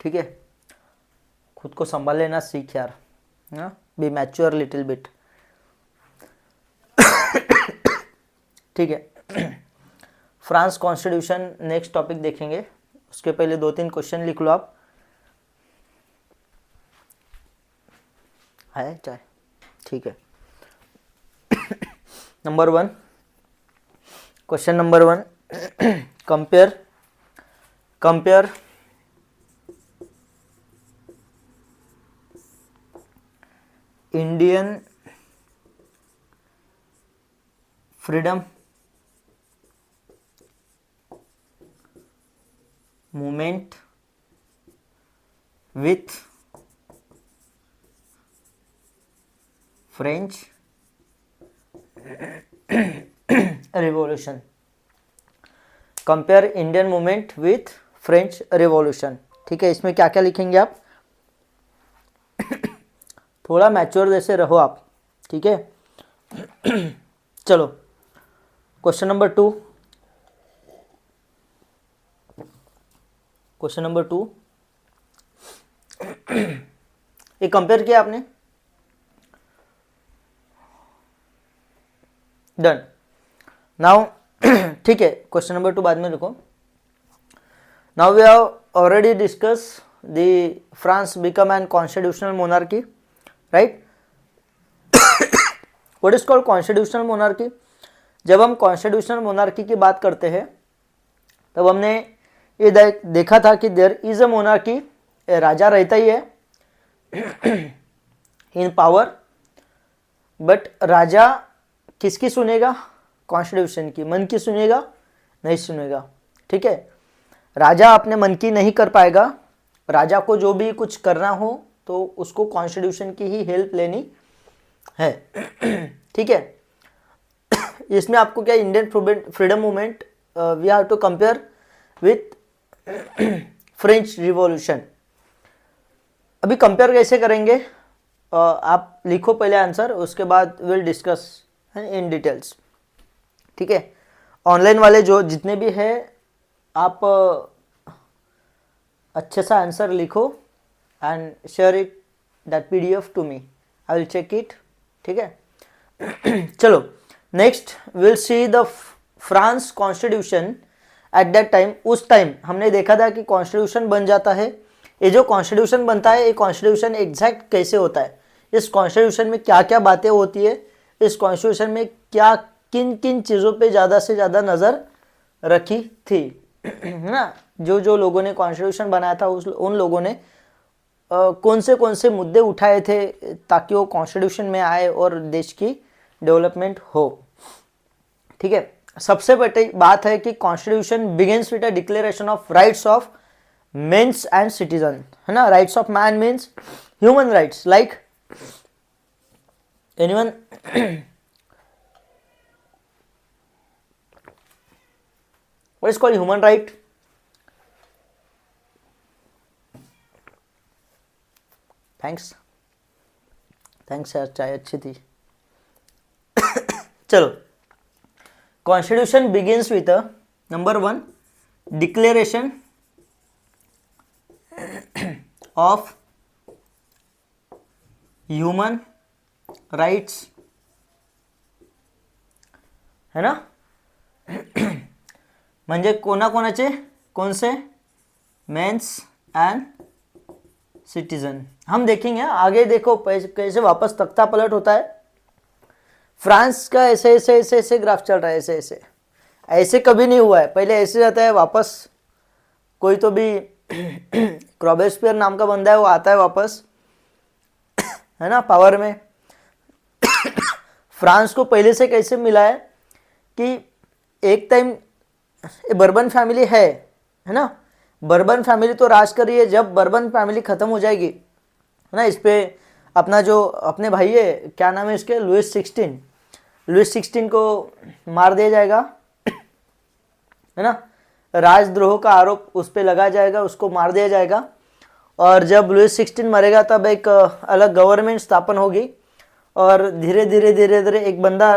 ठीक है, खुद को संभाल लेना सीख यार, बी मैच्योर लिटिल बिट। ठीक है, फ्रांस कॉन्स्टिट्यूशन नेक्स्ट टॉपिक देखेंगे, उसके पहले 2-3 क्वेश्चन लिख लो आप। है चाहे, ठीक है। Number 1, question number 1, compare Indian freedom movement with French revolution. Compare Indian movement with French revolution. ठीक है, इसमें क्या क्या लिखेंगे आप, थोड़ा मैच्योर जैसे रहो आप। ठीक है, चलो क्वेश्चन नंबर 2, क्वेश्चन नंबर 2, ये कंपेयर किया आपने, डन। नाउ ठीक है, क्वेश्चन नंबर 2 बाद में लिखो। Now we have already discuss the France become an constitutional monarchy, right. What is called constitutional monarchy? जब हम कॉन्स्टिट्यूशनल मोनार्की की बात करते हैं तब हमने ये देखा था कि देयर इज अ मोनार्की, राजा रहता ही है इन पावर, बट राजा किसकी सुनेगा? कॉन्स्टिट्यूशन की। मन की सुनेगा? नहीं सुनेगा। ठीक है, राजा अपने मन की नहीं कर पाएगा, राजा को जो भी कुछ करना हो तो उसको कॉन्स्टिट्यूशन की ही हेल्प लेनी है। ठीक है, इसमें आपको क्या, Indian freedom movement we have to compare with French revolution. अभी कंपेयर कैसे करेंगे, आप लिखो पहले आंसर, उसके बाद विल डिस्कस इन डिटेल्स। ठीक है, ऑनलाइन वाले जो जितने भी है आप अच्छे सा आंसर लिखो and share it that PDF to me, I will check it. ठीक है, चलो next will see the France constitution at that time. उस टाइम हमने देखा था कि कॉन्स्टिट्यूशन बन जाता है। ये जो कॉन्स्टिट्यूशन बनता है, ये कॉन्स्टिट्यूशन एग्जैक्ट कैसे होता है, इस कॉन्स्टिट्यूशन में क्या क्या बातें होती है, इस कॉन्स्टिट्यूशन में क्या किन किन चीज़ों पे ज़्यादा से ज़्यादा नज़र रखी थी, है ना। जो जो लोगों ने कॉन्स्टिट्यूशन बनाया था उन लोगों ने कौन से मुद्दे उठाए थे ताकि वो कॉन्स्टिट्यूशन में आए और देश की डेवलपमेंट हो। ठीक है, सबसे बड़ी बात है कि constitution begins with a declaration of rights of men's and citizen, है ना। Rights of man means human rights, like anyone what is called human right? Thanks यार, चाय अच्छी थी। चलो, constitution begins with number 1 declaration of human rights, है ना। म्हणजे कोणाकोणाचे, कौन से? Men's and citizen. हम देखेंगे आगे, देखो कैसे वापस तख्ता पलट होता है। फ्रांस का ऐसे ऐसे ऐसे ऐसे ग्राफ चल रहा है, ऐसे ऐसे ऐसे कभी नहीं हुआ है, पहले ऐसे जाता है वापस, कोई तो भी रॉबेस्पियर नाम का बंदा है, वो आता है वापस, है ना, पावर में। फ्रांस को पहले से कैसे मिला है कि एक टाइम बर्बन फैमिली है ना, बर्बन फैमिली तो राज कर रही है। जब बर्बन फैमिली खत्म हो जाएगी, है ना, इस पे अपना जो अपने भाई है, क्या नाम है इसके, लुइस 16 को मार दिया जाएगा, है ना। राजद्रोह का आरोप उस पे लगाया जाएगा, उसको मार दिया जाएगा। और जब लुइस 16 मरेगा तब एक अलग गवर्नमेंट स्थापन होगी और धीरे धीरे धीरे धीरे एक बंदा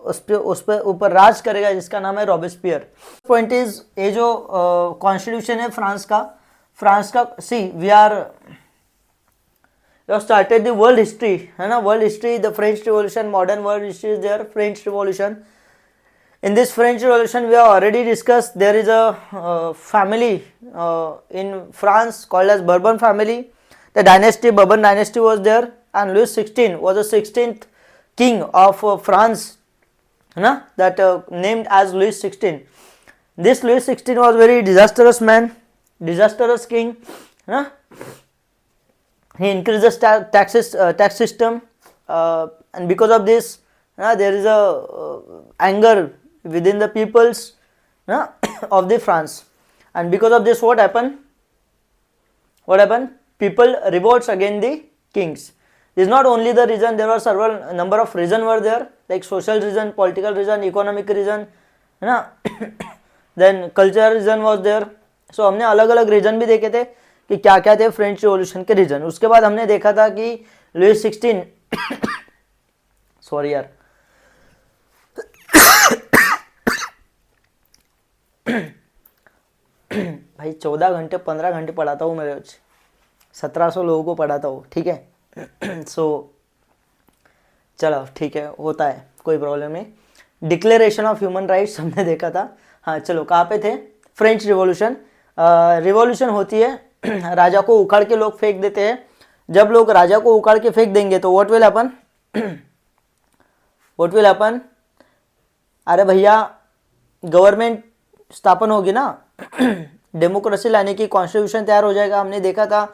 उस पे ऊपर राज करेगा जिसका नाम है रॉबेस्पियर। पॉइंट इज ये जो कॉन्स्टिट्यूशन है फ्रांस का see we are started the world history, है ना, world history, the French revolution, modern world history is there, French revolution. In this French Revolution, we have already discussed there is a family in France called as Bourbon family. The dynasty, Bourbon dynasty was there, and Louis XVI was the 16th king of France, na? That named as Louis XVI. This Louis XVI was very disastrous man, disastrous king. Na? He increased the tax system, and because of this, there is a anger within the peoples of the France, and because of this what happened, people revolts against the kings. This is not only the reason, there were several number of reason were there, like social reason, political reason, economic reason, then cultural reason was there. So हमने अलग अलग reason भी देखे थे कि क्या क्या थे फ्रेंच रिवॉल्यूशन के रीजन। उसके बाद हमने देखा था कि लुईस 16 सॉरी यार भाई 14 घंटे 15 घंटे पढ़ाता हूँ मेरे 1700 लोगों को पढ़ाता हूँ, ठीक है। सो चलो ठीक है, होता है, कोई प्रॉब्लम नहीं। डिक्लेरेशन ऑफ ह्यूमन राइट्स हमने देखा था। हाँ चलो, कहाँ पे थे? French revolution. रिवॉल्यूशन होती है, राजा को उखाड़ के लोग फेंक देते हैं। जब लोग राजा को उखाड़ के फेंक देंगे तो व्हाट विल हैपन, अरे भैया गवर्नमेंट स्थापन होगी ना, डेमोक्रेसी लाने की, कॉन्स्टिट्यूशन तैयार हो जाएगा। हमने देखा था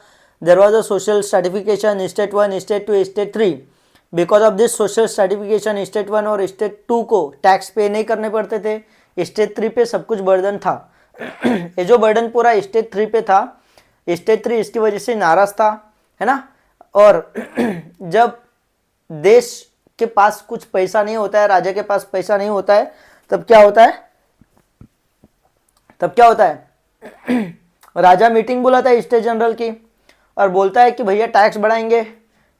there was a social stratification, state 1, state 2, state 3। Because of this social stratification state 1 और स्टेट 2 को टैक्स पे नहीं करने पड़ते थे, स्टेट 3 पे सब कुछ बर्डन था। ये जो बर्डन पूरा स्टेट 3 पे था, स्टेट 3 इसकी वजह से नाराज था, है ना। और जब देश के पास कुछ पैसा नहीं होता है, राजा के पास पैसा नहीं होता है, तब क्या होता है, राजा मीटिंग बुलाता है स्टेट जनरल की और बोलता है कि भैया टैक्स बढ़ाएंगे,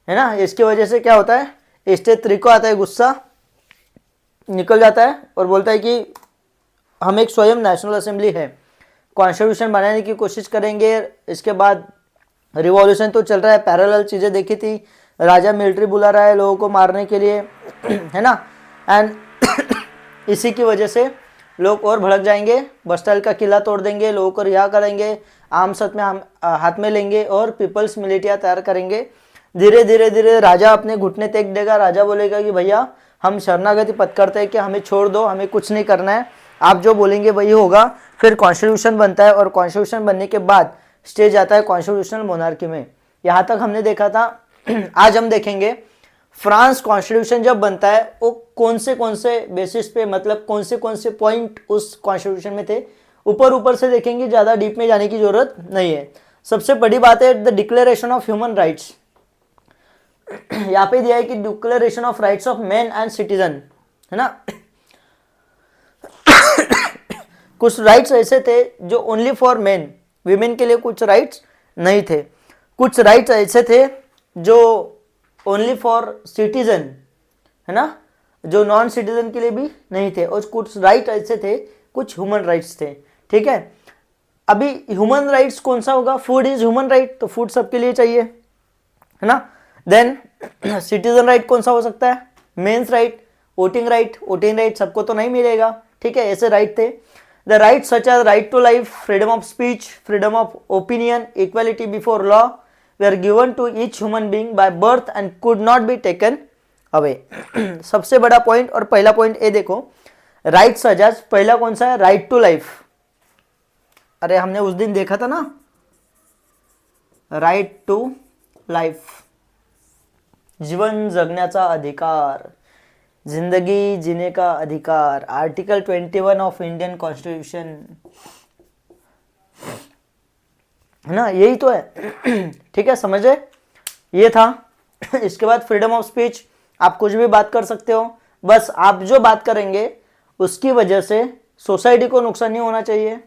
है ना। इसकी वजह से क्या होता है, स्टेट 3 को आता है गुस्सा, निकल जाता है और बोलता है कि हम एक स्वयं नेशनल असेंबली है, कॉन्स्टिट्यूशन बनाने की कोशिश करेंगे। इसके बाद रिवॉल्यूशन तो चल रहा है, पैरेलल चीज़ें देखी थी, राजा मिलिट्री बुला रहा है लोगों को मारने के लिए, है ना। एंड इसी की वजह से लोग और भड़क जाएंगे, बस्टाइल का किला तोड़ देंगे, लोगों को रिहा करेंगे, आर्म्स हाथ में लेंगे और पीपल्स मिलिटिया तैयार करेंगे। धीरे धीरे धीरे राजा अपने घुटने टेक देगा, राजा बोलेगा कि भैया हम शरणागति पद करते हैं कि हमें छोड़ दो, हमें कुछ नहीं करना है, आप जो बोलेंगे वही होगा। फिर कॉन्स्टिट्यूशन बनता है और कॉन्स्टिट्यूशन बनने के बाद स्टेज आता है कॉन्स्टिट्यूशनल मोनार्की में। यहाँ तक हमने देखा था। आज हम देखेंगे फ्रांस कॉन्स्टिट्यूशन जब बनता है वो कौन से बेसिस पे, मतलब कौन से पॉइंट उस कॉन्स्टिट्यूशन में थे, ऊपर से देखेंगे, ज़्यादा डीप में जाने की जरूरत नहीं है। सबसे बड़ी बात है the declaration of human rights. यहाँ पे दिया है कि declaration of rights of man and citizen, है ना। कुछ राइट्स ऐसे थे जो ओनली फॉर मैन, वीमेन के लिए कुछ राइट्स नहीं थे। कुछ राइट्स ऐसे थे जो ओनली फॉर सिटीजन, है ना, जो नॉन सिटीजन के लिए भी नहीं थे। और कुछ राइट ऐसे थे, कुछ ह्यूमन राइट्स थे, ठीक है। अभी ह्यूमन राइट्स कौन सा होगा? फूड इज ह्यूमन राइट, तो फूड सबके लिए चाहिए, है ना। देन सिटीजन राइट कौन सा हो सकता है? मेंस राइट, वोटिंग राइट सबको तो नहीं मिलेगा, ठीक है, ऐसे राइट थे। The right such as right to life, freedom of speech, freedom of opinion, equality before law were given to each human being by birth and could not be taken away। सबसे बड़ा point और पहला point ये देखो, right such as, पहला कौन सा है? Right to life. अरे हमने उस दिन देखा था ना, राइट टू लाइफ, जीवन जगण्याचा अधिकार, जिंदगी जीने का अधिकार, आर्टिकल 21 ऑफ इंडियन कॉन्स्टिट्यूशन, है ना, यही तो है, ठीक है, समझे, ये था। इसके बाद फ्रीडम ऑफ स्पीच, आप कुछ भी बात कर सकते हो, बस आप जो बात करेंगे उसकी वजह से सोसाइटी को नुकसान नहीं होना चाहिए,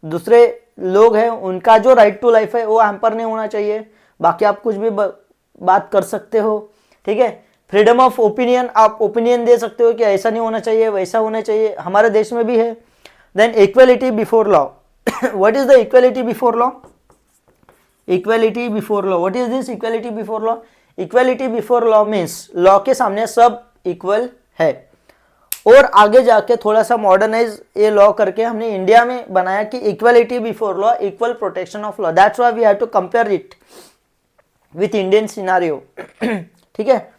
दूसरे लोग हैं उनका जो राइट टू लाइफ है वो हैम्पर नहीं होना चाहिए, बाकी आप कुछ भी बात कर सकते हो, ठीक है। फ्रीडम ऑफ ओपिनियन, आप ओपिनियन दे सकते हो कि ऐसा नहीं होना चाहिए, वैसा होना चाहिए, हमारे देश में भी है। Then equality before law, what is the equality before law? Equality before law, what is this equality before law? Equality before law means law के सामने सब इक्वल है। और आगे जाके थोड़ा सा मॉडर्नाइज ये लॉ करके हमने इंडिया में बनाया कि equality before law, equal protection of law. That's why we have to compare it with Indian scenario. ठीक है,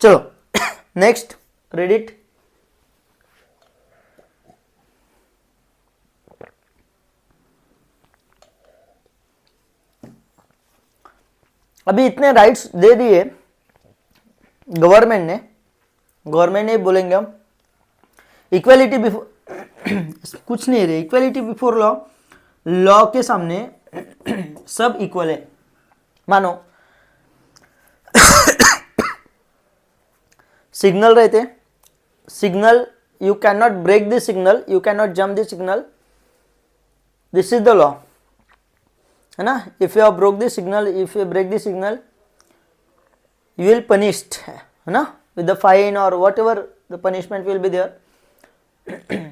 चलो नेक्स्ट रीड इट। अभी इतने राइट्स दे दिए गवर्नमेंट ने बोलेंगे हम इक्वलिटी बिफोर कुछ नहीं रे, इक्वलिटी बिफोर लॉ, लॉ के सामने सब इक्वल है। मानो सिग्नल रहते, signal you can not break the signal, you can not jump the signal, this is the law, है ना। If you broke the signal, if you break the signal, you will punished, है ना, with the fine और whatever the punishment will be there.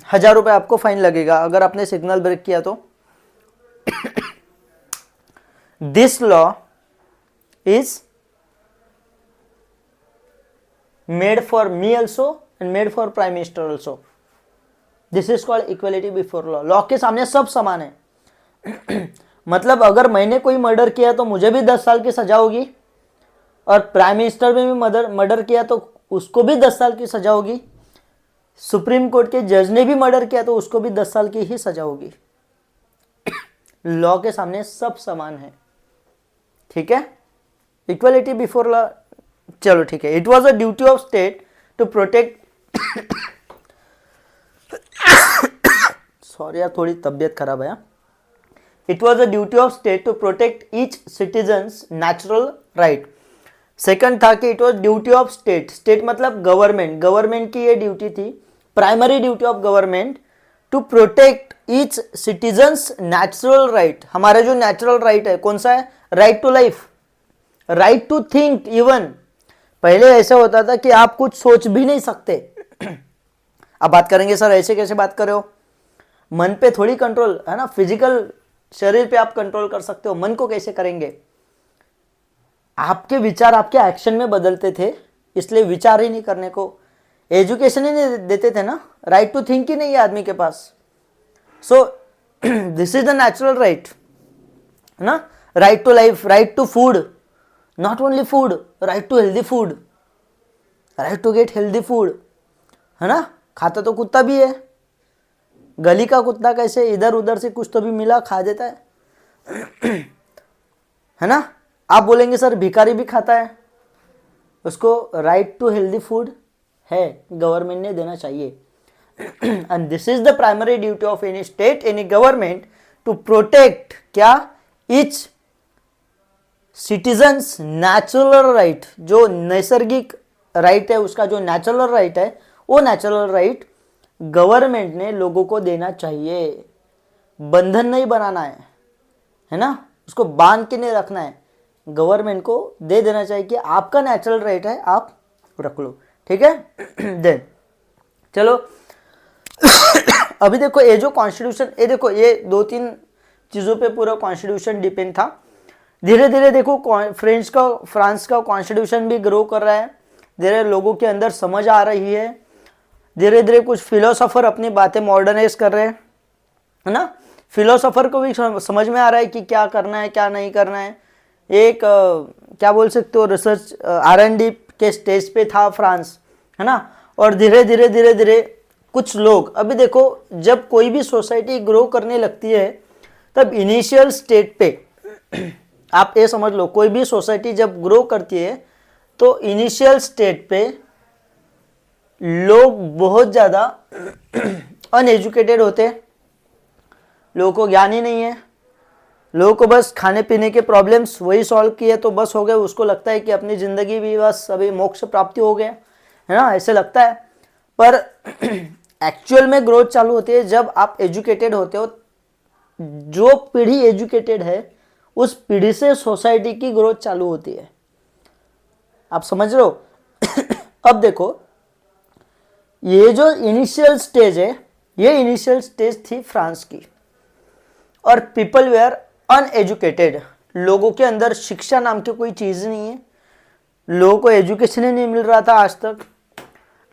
1000 रुपये आपको fine लगेगा अगर आपने सिग्नल ब्रेक किया तो। This law is made for me also and made for prime minister also. This is called equality before law. Law के सामने सब समान है। मतलब अगर मैंने कोई मर्डर किया तो मुझे भी 10 साल की सजा होगी, और प्राइम मिनिस्टर ने भी मर्डर किया तो उसको भी 10 साल की सजा होगी, सुप्रीम कोर्ट के जज ने भी मर्डर किया तो उसको भी 10 साल की ही सजा होगी। लॉ के सामने सब समान है, ठीक है। इक्वलिटी बिफोर लॉ, चलो ठीक है। It was a duty of state to protect sorry यार, थोड़ी तबीयत खराब है। It was a duty of state to protect each citizens natural right. Second था कि it was duty of state, state मतलब गवर्नमेंट की ये ड्यूटी थी, primary duty of government to protect each citizens natural right. हमारा जो natural right है कौन सा है? Right to life, right to think. Even पहले ऐसा होता था कि आप कुछ सोच भी नहीं सकते। अब बात करेंगे सर ऐसे कैसे बात कर रहे हो, मन पे थोड़ी कंट्रोल है ना, फिजिकल शरीर पे आप कंट्रोल कर सकते हो, मन को कैसे करेंगे? आपके विचार आपके एक्शन में बदलते थे, इसलिए विचार ही नहीं करने को एजुकेशन ही नहीं देते थे ना, राइट टू थिंक ही नहीं है आदमी के पास। So this is the natural right, है ना। Right to life, right to food, not only food, right to healthy food, right to get healthy food, है ना। खाता तो कुत्ता भी है, गली का कुत्ता कैसे इधर उधर से कुछ तो भी मिला खा देता है ना। आप बोलेंगे सर भिखारी भी खाता है, उसको राइट टू हेल्दी फूड है, गवर्नमेंट ने देना चाहिए। And this is the primary duty of any state, any government to protect क्या? Each citizens natural right. जो नैसर्गिक राइट है उसका जो नेचुरल राइट है, वो नेचुरल राइट गवर्नमेंट ने लोगों को देना चाहिए। बंधन नहीं बनाना है ना, उसको बांध के नहीं रखना है, गवर्नमेंट को दे देना चाहिए कि आपका नेचुरल राइट है, आप रख लो, ठीक है। देन चलो अभी देखो ये जो कॉन्स्टिट्यूशन, ये देखो ये 2-3 चीज़ों पे पूरा कॉन्स्टिट्यूशन डिपेंड था। धीरे धीरे देखो फ्रांस का कॉन्स्टिट्यूशन भी ग्रो कर रहा है, धीरे लोगों के अंदर समझ आ रही है, धीरे धीरे कुछ फिलोसोफर अपनी बातें मॉडर्नाइज कर रहे हैं, है ना। फिलोसोफर को भी समझ में आ रहा है कि क्या करना है क्या नहीं करना है। एक क्या बोल सकते हो, रिसर्च R&D के स्टेज पे था फ्रांस, है ना। और धीरे धीरे कुछ लोग, अभी देखो जब कोई भी सोसाइटी ग्रो करने लगती है तब इनिशियल स्टेट पे आप ये समझ लो, कोई भी सोसाइटी जब ग्रो करती है तो इनिशियल स्टेट पे लोग बहुत ज़्यादा अनएजुकेटेड होते हैं, लोगों को ज्ञान ही नहीं है, लोगों को बस खाने पीने के प्रॉब्लम्स वही सॉल्व किए तो बस हो गए, उसको लगता है कि अपनी ज़िंदगी भी बस अभी मोक्ष प्राप्ति हो गया, है ना, ऐसे लगता है। पर एक्चुअल में ग्रोथ चालू होती है जब आप एजुकेटेड होते हो। जो पीढ़ी एजुकेटेड है उस पीढ़ी से सोसाइटी की ग्रोथ चालू होती है, आप समझ रहे हो। अब देखो, ये जो इनिशियल स्टेज है, ये इनिशियल स्टेज थी फ्रांस की, और पीपल वेयर अनएजुकेटेड, लोगों के अंदर शिक्षा नाम की कोई चीज नहीं है, लोगों को एजुकेशन ही नहीं मिल रहा था आज तक,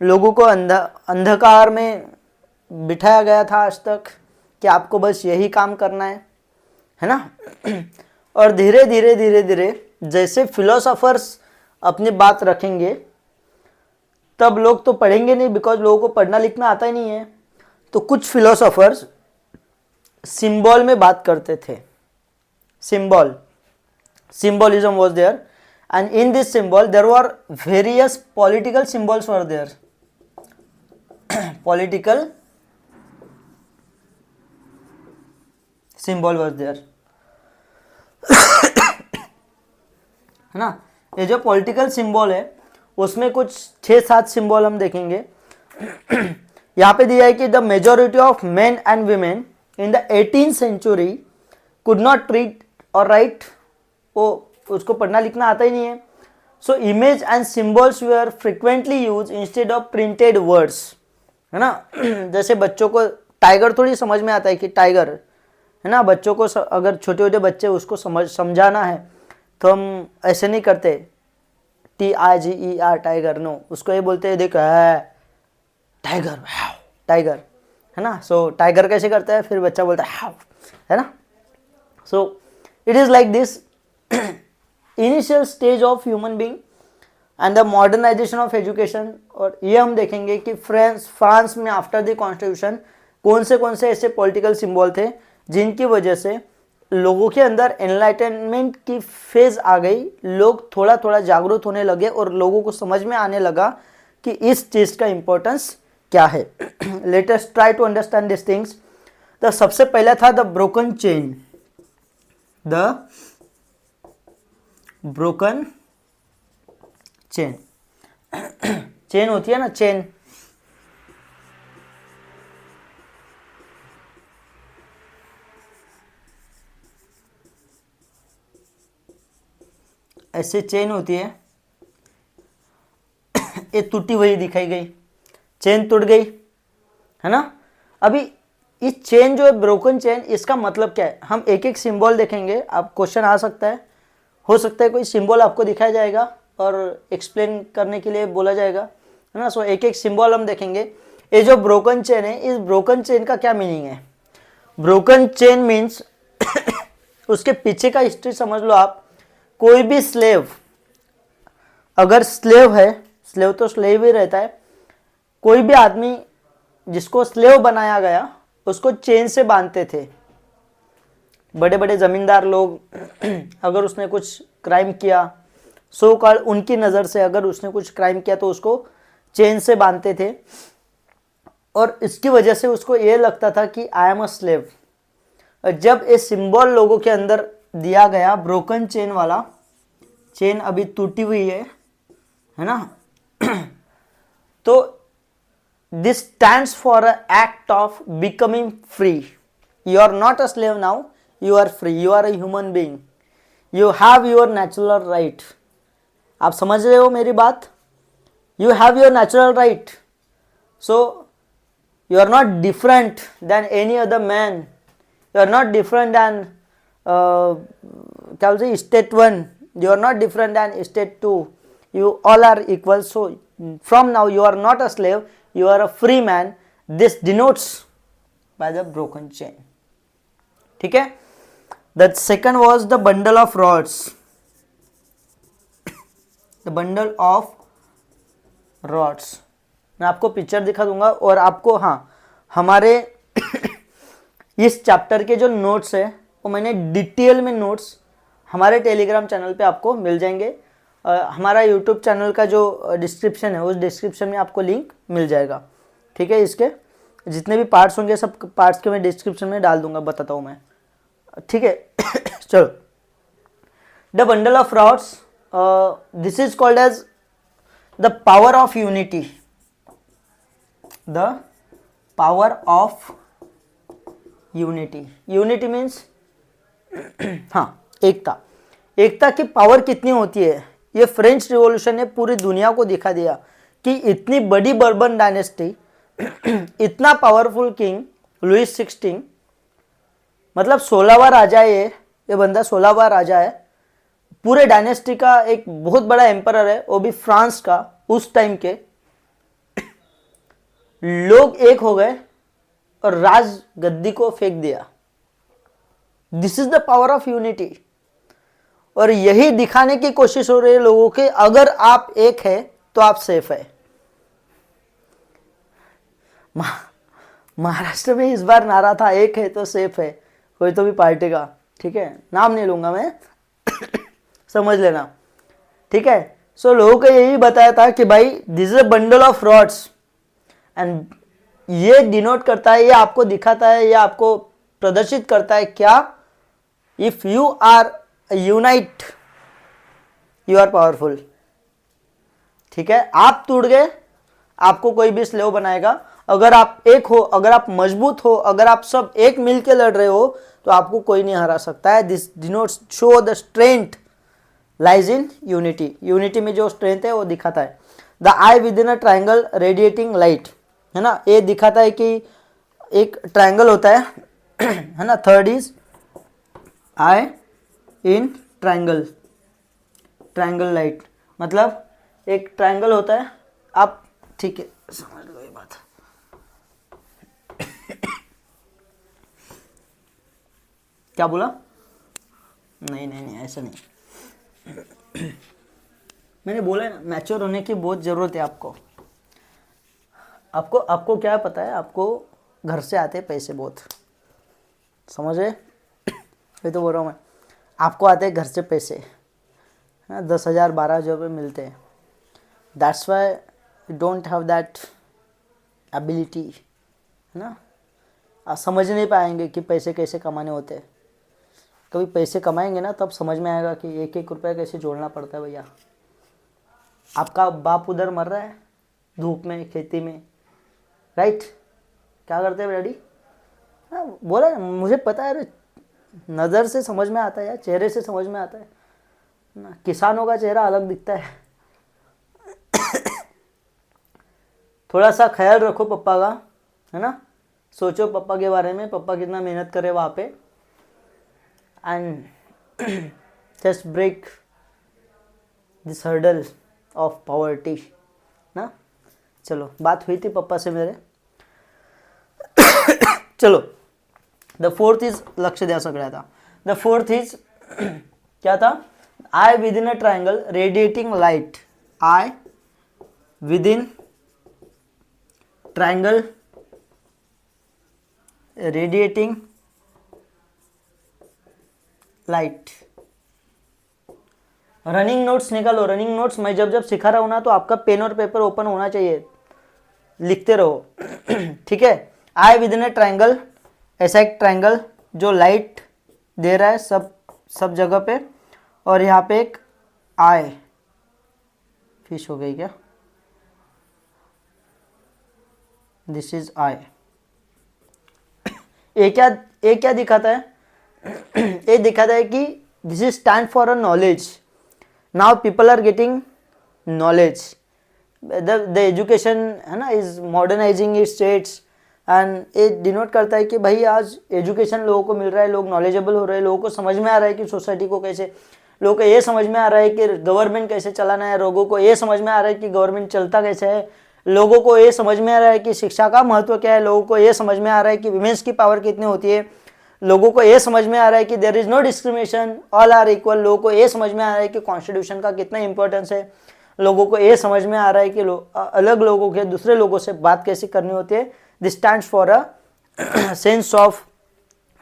लोगों को अंधकार में बिठाया गया था आज तक कि आपको बस यही काम करना है ना। और धीरे धीरे धीरे धीरे जैसे फिलोसोफर्स अपनी बात रखेंगे, तब लोग तो पढ़ेंगे नहीं, बिकॉज लोगों को पढ़ना लिखना आता ही नहीं है, तो कुछ फिलोसोफर्स सिंबल में बात करते थे। symbolism was there, and in this symbol there were various political symbols were there. Political symbol was there, है ना। ये जो पॉलिटिकल सिंबल है उसमें कुछ 6-7 सिंबल हम देखेंगे। यहाँ पे दिया है कि the majority of men and women in the 18th century could not read or write, वो उसको पढ़ना लिखना आता ही नहीं है। So image and symbols were frequently use instead of printed words, है ना। जैसे बच्चों को टाइगर थोड़ी समझ में आता है कि टाइगर, है ना, बच्चों को अगर छोटे छोटे बच्चे उसको समझाना है तो हम ऐसे नहीं करते TIGER टाइगर, नो, उसको ये बोलते हैं देख टाइगर, टाइगर, है ना। सो टाइगर कैसे करता है, फिर बच्चा बोलता है ना। So it is like this initial stage of human being and the modernisation of education. और ये हम देखेंगे कि फ्रांस में आफ्टर द कॉन्स्टिट्यूशन कौन से ऐसे पॉलिटिकल सिंबल थे जिनकी वजह से लोगों के अंदर एनलाइटनमेंट की फेज आ गई, लोग थोड़ा थोड़ा जागरूक होने लगे और लोगों को समझ में आने लगा कि इस चीज का इंपॉर्टेंस क्या है। Let us try to understand this things. तो सबसे पहला था the broken chain. The broken chain, chain होती है ना, चेन, ऐसे चेन होती है, ये टूटी हुई दिखाई गई, चेन टूट गई, है ना। अभी इस चेन जो है ब्रोकन चेन, इसका मतलब क्या है, हम एक एक सिंबल देखेंगे। आप क्वेश्चन आ सकता है, हो सकता है कोई सिंबल आपको दिखाया जाएगा और एक्सप्लेन करने के लिए बोला जाएगा, है ना। सो एक एक सिंबल हम देखेंगे। ये जो ब्रोकन चेन है, इस ब्रोकन चेन का क्या मीनिंग है। ब्रोकन चेन मीन्स उसके पीछे का हिस्ट्री समझ लो आप। कोई भी स्लेव, अगर स्लेव है, स्लेव तो स्लेव ही रहता है, कोई भी आदमी जिसको स्लेव बनाया गया उसको चेन से बांधते थे। बड़े बड़े जमींदार लोग, अगर उसने कुछ क्राइम किया, सो कॉल्ड उनकी नज़र से अगर उसने कुछ क्राइम किया तो उसको चेन से बांधते थे, और इसकी वजह से उसको ये लगता था कि आई एम अ स्लेव। जब ये सिंबल लोगों के अंदर दिया गया, ब्रोकन चेन वाला, चेन अभी टूटी हुई है ना, तो this stands for a act of becoming free. You are not a slave now, you are free, you are a human being, you have your natural right. आप समझ रहे हो मेरी बात, you have your natural right, so you are not different than any other man, you are not different than क्या बोलते हैं state 1, you are not different than state 2, you all are equal. So from now you are not a slave, you are a free man. This denotes by the broken chain. ठीक है। The second was the bundle of rods. The bundle of rods. मैं आपको picture दिखा दूंगा और आपको, हाँ, हमारे इस चैप्टर के जो नोट्स है वो मैंने डिटेल में नोट्स हमारे टेलीग्राम चैनल पे आपको मिल जाएंगे। हमारा यूट्यूब चैनल का जो डिस्क्रिप्शन है उस डिस्क्रिप्शन में आपको लिंक मिल जाएगा। ठीक है, इसके जितने भी पार्ट्स होंगे सब पार्ट्स के मैं डिस्क्रिप्शन में डाल दूंगा, बताता हूँ मैं। ठीक है। चलो, the bundle of rods, this is called as the power of unity. The power of unity. Unity means हाँ, एकता। एकता की पावर कितनी होती है, ये फ्रेंच रिवॉल्यूशन ने पूरी दुनिया को दिखा दिया कि इतनी बड़ी बर्बन डायनेस्टी, इतना पावरफुल किंग लुइस 16, मतलब 16वां राजा है ये बंदा 16वां राजा है, पूरे डायनेस्टी का एक बहुत बड़ा एम्परर है, वो भी फ्रांस का उस टाइम के। लोग एक हो गए और राज गद्दी को फेंक दिया। This is the power of unity. और यही दिखाने की कोशिश हो रही है लोगों के, अगर आप एक है तो आप सेफ है। महाराष्ट्र में इस बार नारा था एक है तो सेफ है, कोई तो भी पार्टी का, ठीक है, नाम नहीं लूंगा मैं, समझ लेना, ठीक है। सो लोगों को यही बताया था कि भाई this is a bundle of rods, and ये डिनोट करता है, ये आपको दिखाता है, ये आपको प्रदर्शित करता है क्या, if you are unite you are powerful, ठीक है। आप टूट गए, आपको कोई भी स्लेव बनाएगा। अगर आप एक हो, अगर आप मजबूत हो, अगर आप सब एक मिलके लड़ रहे हो, तो आपको कोई नहीं हरा सकता है। This denotes show the strength lies in unity. Unity में जो स्ट्रेंथ है वो दिखाता है। The I within a triangle radiating light, है ना, ये दिखाता है कि एक ट्राइंगल होता है, है ना। Third is I in triangle, triangle light, मतलब एक ट्राइंगल होता है, आप ठीक है समझ लो ये बात। क्या बोला? नहीं नहीं नहीं ऐसा नहीं, मैंने बोला है ना, मैच्योर होने की बहुत ज़रूरत है आपको। आपको क्या पता है, आपको घर से आते पैसे बहुत, समझ रहे, ये तो बोल रहा हूँ मैं, आपको आते हैं घर से पैसे, है ना, 10,000 12,000 रुपये मिलते हैं। That's why you don't have that ability, है ना। आप समझ नहीं पाएंगे कि पैसे कैसे कमाने होते हैं। कभी पैसे कमाएंगे ना तब समझ में आएगा कि एक एक रुपया कैसे जोड़ना पड़ता है भैया। आपका बाप उधर मर रहा है धूप में, खेती में, राइट, क्या करते हैं डैडी? हाँ बोला, मुझे पता है, नज़र से समझ में आता है यार, चेहरे से समझ में आता है ना, किसानों का चेहरा अलग दिखता है। थोड़ा सा ख्याल रखो पप्पा का, है ना, सोचो पप्पा के बारे में, पप्पा कितना मेहनत करे वहाँ पे, and just break this hurdle of poverty ना। चलो बात हुई थी पप्पा से मेरे। चलो द फोर्थ इज, लक्ष्य द्या सगळ्याचा। द फोर्थ इज क्या था? Eye within a triangle radiating light, eye within triangle radiating light. Running notes निकालो, रनिंग नोट्स। मैं जब जब सिखा रहा हूं ना तो आपका पेन और पेपर ओपन होना चाहिए, लिखते रहो, ठीक है। आई विद इन ए ट्राइंगल, ऐसा एक ट्राइंगल जो लाइट दे रहा है सब जगह पे, और यहाँ पे एक आई, फिश हो गई क्या, दिस इज आई। ये क्या दिखाता है? ये दिखाता है कि this is stand for a knowledge. Now people are getting knowledge, the education, है ना, is modernising it states, and ये डिनोट करता है कि भाई आज एजुकेशन लोगों को मिल रहा है, लोग नॉलेजेबल हो रहे हैं, लोगों को समझ में आ रहा है कि सोसाइटी को कैसे, लोगों को ये समझ में आ रहा है कि गवर्नमेंट कैसे चलाना है, लोगों को ये समझ में आ रहा है कि गवर्नमेंट चलता कैसे है, लोगों को ये समझ में आ रहा है कि शिक्षा का महत्व क्या है, लोगों को ये समझ में आ रहा है कि विमेंस की पावर कितनी होती है, लोगों को ये समझ में आ रहा है कि there is no discrimination, all are equal, लोगों को ये समझ में आ रहा है कि कॉन्स्टिट्यूशन का कितना इंपॉर्टेंस है, लोगों को ये समझ में आ रहा है कि अलग लोगों के दूसरे लोगों से बात कैसे करनी होती है। This stands for a sense of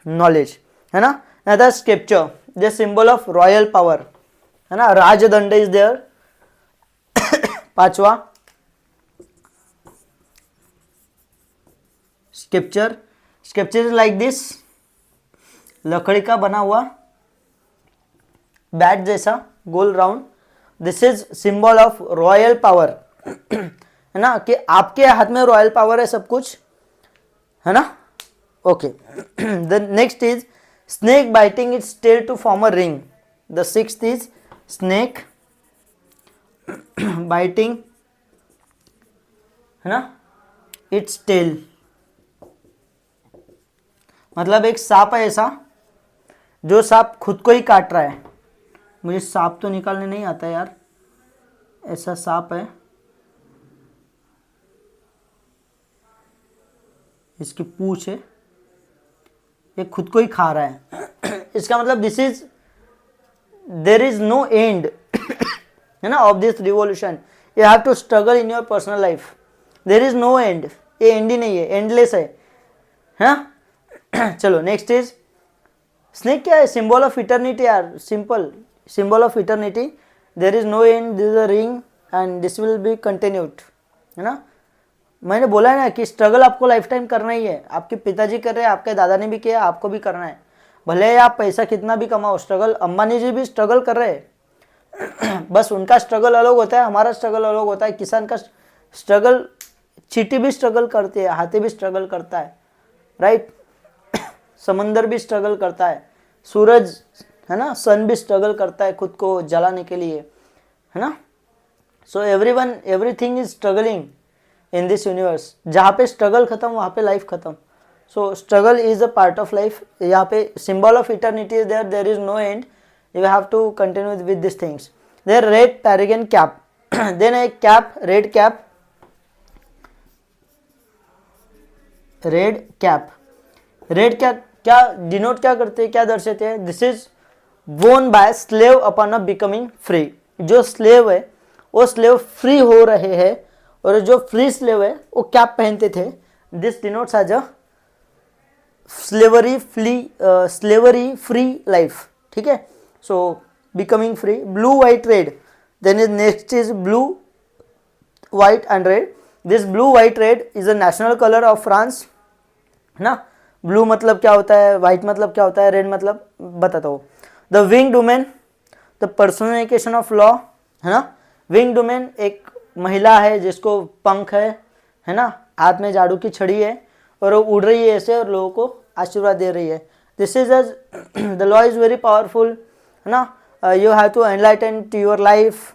knowledge, है ना। Another scripture, the symbol of royal power, है ना, राजदंड इज देयर। पांचवा स्क्रिप्चर इज लाइक दिस, लकड़ी का बना हुआ बैट जैसा गोल round, this is symbol of royal power, है ना, कि आपके हाथ में रॉयल पावर है सब कुछ, है ना। Okay, the next is snake biting its tail to form a ring. The sixth is snake biting है ना, इट्स टेल, मतलब एक सांप है ऐसा जो सांप खुद को ही काट रहा है। मुझे सांप तो निकालने नहीं आता यार, ऐसा सांप है, इसकी पूंछ है, ये खुद को ही खा रहा है। इसका मतलब this is, there is no end है ना of this revolution, you have to struggle in your personal life, there is no end, ये एंड ही नहीं है, एंडलेस है चलो नेक्स्ट इज स्नेक क्या है, सिंबल ऑफ इटर्निटी यार, simple, symbol of eternity, there is no end, this is a ring and this will be continued, है ना। मैंने बोला है ना कि स्ट्रगल आपको लाइफ टाइम करना ही है, आपके पिताजी कर रहे हैं, आपके दादा ने भी किया, आपको भी करना है, भले आप पैसा कितना भी कमाओ, स्ट्रगल, अंबानी जी भी स्ट्रगल कर रहे हैं बस उनका स्ट्रगल अलग होता है, हमारा स्ट्रगल अलग होता है, किसान का स्ट्रगल, चींटी भी स्ट्रगल करती है, हाथी भी स्ट्रगल करता है, राइट समंदर भी स्ट्रगल करता है, सूरज, है ना, सन भी स्ट्रगल करता है खुद को जलाने के लिए, है ना। So everyone, everything is struggling in this universe, जहाँ पे स्ट्रगल खत्म वहाँ पे लाइफ खत्म, so struggle is a part of life. यहाँ पे symbol of eternity is there, there is no end, you have to continue with this things. There red paragon cap then a cap, red cap, red cap, red cap क्या denote क्या करते हैं, क्या दर्शाते हैं, this is worn bye slave upon a becoming free, जो slave है वो स्लेव फ्री हो रहे हैं, और जो फ्री स्लेव है वो कैप पहनते थे, this denotes as a slavery free life, ठीक है। So becoming free, blue white red, then is next is blue white and red, this blue white red is a national colour of France, है ना। Blue मतलब क्या होता है, white मतलब क्या होता है, रेड मतलब बताता हूँ। The wing women, the personification of law, है ना, विंग वुमेन एक महिला है जिसको पंख है ना, हाथ में झाड़ू की छड़ी है और वो उड़ रही है ऐसे और लोगों को आशीर्वाद दे रही है, this is as the law is very powerful, है ना, you have to enlighten to your life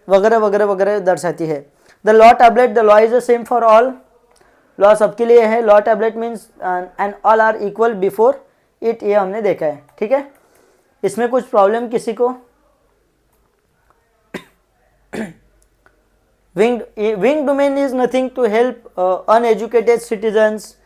वगैरह वगैरह वगैरह दर्शाती है। The law tablet, the law is the same for all, law सबके लिए है, law tablet means and all are equal before it, ये हमने देखा है, ठीक है। इसमें कुछ प्रॉब्लम किसी को, wing domain is nothing to help uneducated citizens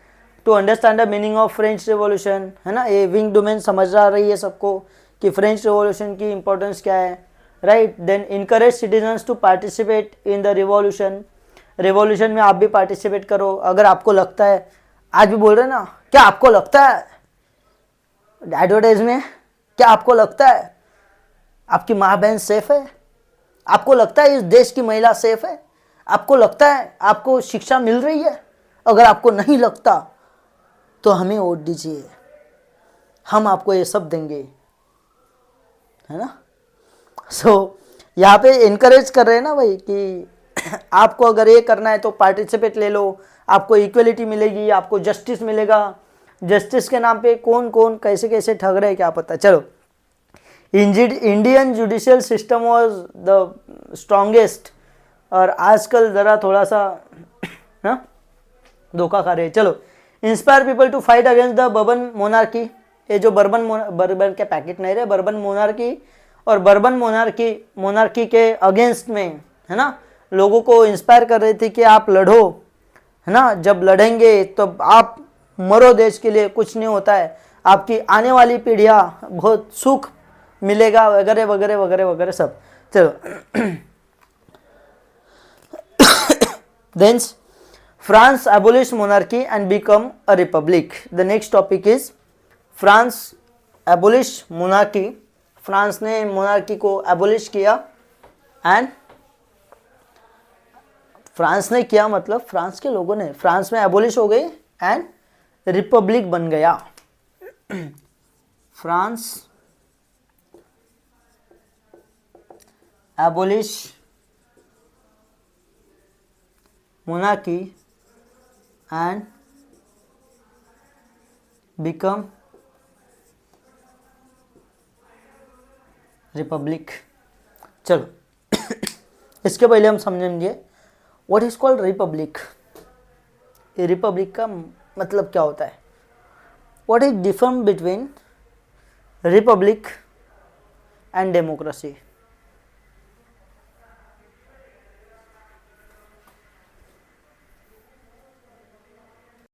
to understand the meaning of French Revolution, है ना, ये विंग डोमेन समझ आ रही है सबको कि फ्रेंच रिवॉल्यूशन की इंपॉर्टेंस क्या है, right. Then encourage citizens to participate in the revolution, revolution में आप भी पार्टिसिपेट करो, अगर आपको लगता है, आज भी बोल रहे हैं ना, क्या आपको लगता है एडवर्टाइज में, क्या आपको लगता है आपकी माँ बहन सेफ है, आपको लगता है इस देश की महिला सेफ है, आपको लगता है आपको शिक्षा मिल रही है, अगर आपको नहीं लगता तो हमें वोट दीजिए, हम आपको ये सब देंगे, है ना। सो यहाँ पे इनकरेज कर रहे हैं ना भाई कि आपको अगर ये करना है तो पार्टिसिपेट ले लो, आपको इक्वलिटी मिलेगी, आपको जस्टिस मिलेगा, जस्टिस के नाम पे कौन कौन कैसे कैसे ठग रहे हैं क्या पता। चलो, Indian judicial system was the strongest, और आजकल ज़रा थोड़ा सा हाँ धोखा खा रहे हैं। चलो, inspire people to fight against the Bourbon monarchy, ये जो बर्बन के पैकेट नहीं रहे, बर्बन मोनार्की, और बर्बन मोनार्की के अगेंस्ट में, है ना, लोगों को इंस्पायर कर रही थी कि आप लड़ो, है ना, जब लड़ेंगे तो आप मरो देश के लिए, कुछ नहीं होता है, आपकी आने वाली पीढ़ियाँ बहुत सुख मिलेगा वगैरह वगैरह वगैरह वगैरह सब। चलो then France abolished monarchy and become a republic. The next topic is France abolished monarchy. France ने मोनार्की को एबोलिश किया, एंड फ्रांस ने किया मतलब फ्रांस के लोगों ने, फ्रांस में एबोलिश हो गई एंड रिपब्लिक बन गया। France abolish monarchy and become republic। चलो इसके पहले हम समझेंगे what is called Republic. Republic का मतलब क्या होता है? What is difference between Republic and democracy?